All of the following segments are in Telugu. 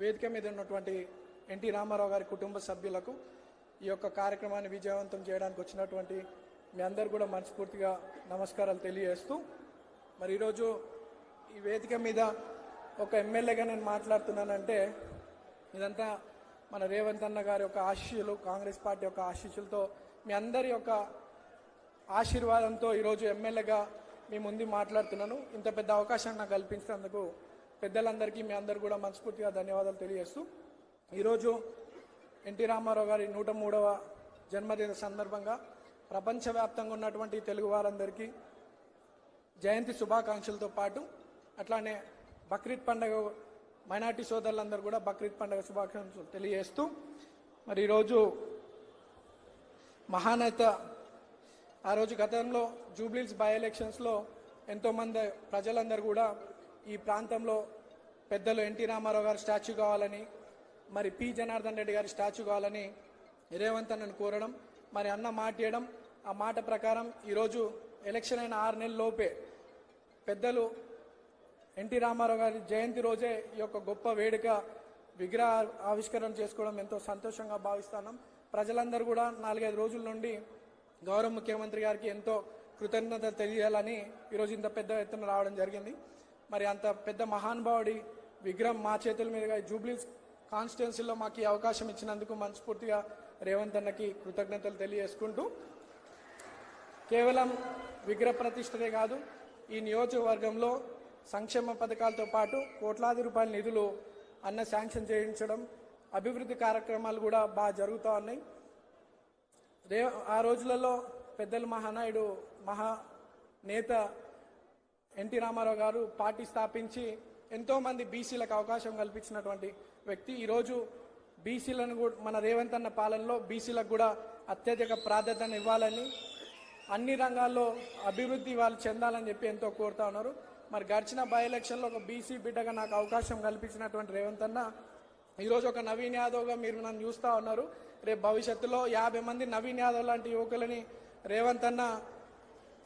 వేదిక మీద ఉన్నటువంటి ఎన్టీ రామారావు గారి కుటుంబ సభ్యులకు ఈ యొక్క కార్యక్రమాన్ని విజయవంతం చేయడానికి వచ్చినటువంటి మీ అందరు కూడా మనస్ఫూర్తిగా నమస్కారాలు తెలియజేస్తూ మరి ఈరోజు ఈ వేదిక మీద ఒక ఎమ్మెల్యేగా నేను మాట్లాడుతున్నానంటే ఇదంతా మన రేవంత్ అన్న గారి యొక్క ఆశీస్సులు, కాంగ్రెస్ పార్టీ యొక్క ఆశీస్సులతో, మీ అందరి యొక్క ఆశీర్వాదంతో ఈరోజు ఎమ్మెల్యేగా మీ ముందు మాట్లాడుతున్నాను. ఇంత పెద్ద అవకాశం నాకు కల్పించినందుకు పెద్దలందరికీ మీ అందరు కూడా మనస్ఫూర్తిగా ధన్యవాదాలు తెలియజేస్తూ ఈరోజు ఎన్టీ రామారావు గారి 103వ జన్మదిన సందర్భంగా ప్రపంచవ్యాప్తంగా ఉన్నటువంటి తెలుగు వారందరికీ జయంతి శుభాకాంక్షలతో పాటు అట్లానే బక్రీద్ పండుగ మైనార్టీ సోదరులందరూ కూడా బక్రీద్ పండుగ శుభాకాంక్షలు తెలియజేస్తూ మరి ఈరోజు మహానేత ఆ రోజు గతంలో జూబ్లీహిల్స్ బై ఎలక్షన్స్లో ఎంతోమంది ప్రజలందరూ కూడా ఈ ప్రాంతంలో పెద్దలు ఎన్టీ రామారావు గారి స్టాచ్యూ కావాలని, మరి పి జనార్దన్ రెడ్డి గారి స్టాచ్యూ కావాలని రేవంత్ అన్నను కోరడం, మరి అన్న మాట ఇవ్వడం, ఆ మాట ప్రకారం ఈరోజు ఎలక్షన్ అయిన 6 నెలల లోపే పెద్దలు ఎన్టీ రామారావు గారి జయంతి రోజే ఈ యొక్క గొప్ప వేడుక విగ్రహ ఆవిష్కరణ చేసుకోవడం ఎంతో సంతోషంగా భావిస్తున్నాం. ప్రజలందరూ కూడా 4-5 రోజుల నుండి గౌరవ ముఖ్యమంత్రి గారికి ఎంతో కృతజ్ఞతలు తెలియాలని ఈరోజు ఇంత పెద్ద ఎత్తున రావడం జరిగింది. మరి అంత పెద్ద మహానుభావుడి విగ్రహం మా చేతుల మీదుగా జూబ్లీహిల్స్ కాన్స్టిట్యున్సీలో మాకు ఈ అవకాశం ఇచ్చినందుకు మనస్ఫూర్తిగా రేవంత్ అన్నకి కృతజ్ఞతలు తెలియజేసుకుంటూ కేవలం విగ్రహ ప్రతిష్టనే కాదు, ఈ నియోజకవర్గంలో సంక్షేమ పథకాలతో పాటు కోట్లాది రూపాయల నిధులు అన్న శాంక్షన్ చేయించడం, అభివృద్ధి కార్యక్రమాలు కూడా బాగా జరుగుతూ ఉన్నాయి. ఆ రోజులలో పెద్దలు మహానాయుడు మహానేత ఎన్టీ రామారావు గారు పార్టీ స్థాపించి ఎంతోమంది బీసీలకు అవకాశం కల్పించినటువంటి వ్యక్తి. ఈరోజు బీసీలను కూడా మన రేవంత్ అన్న పాలనలో బీసీలకు కూడా అత్యధిక ప్రాధాన్యత ఇవ్వాలని, అన్ని రంగాల్లో అభివృద్ధి వాళ్ళు చెందాలని చెప్పి ఎంతో కోరుతా ఉన్నారు. మరి గడిచిన బై ఎలక్షన్లో ఒక బీసీ బిడ్డగా నాకు అవకాశం కల్పించినటువంటి రేవంత్ అన్న ఈరోజు ఒక నవీన్ యాదవ్గా మీరు నన్ను చూస్తూ ఉన్నారు. రేపు భవిష్యత్తులో 50 మంది నవీన్ యాదవ్ లాంటి యువకులని రేవంత్ అన్న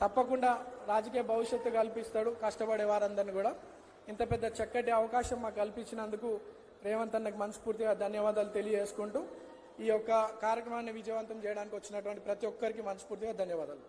తప్పకుండా రాజకీయ భవిష్యత్తు కల్పిస్తాడు, కష్టపడే వారందరినీ కూడా. ఇంత పెద్ద చక్కటి అవకాశం మాకు కల్పించినందుకు రేవంత్ అన్నకు మనస్ఫూర్తిగా ధన్యవాదాలు తెలియజేసుకుంటూ ఈ యొక్క కార్యక్రమాన్ని విజయవంతం చేయడానికి వచ్చినటువంటి ప్రతి ఒక్కరికి మనస్ఫూర్తిగా ధన్యవాదాలు.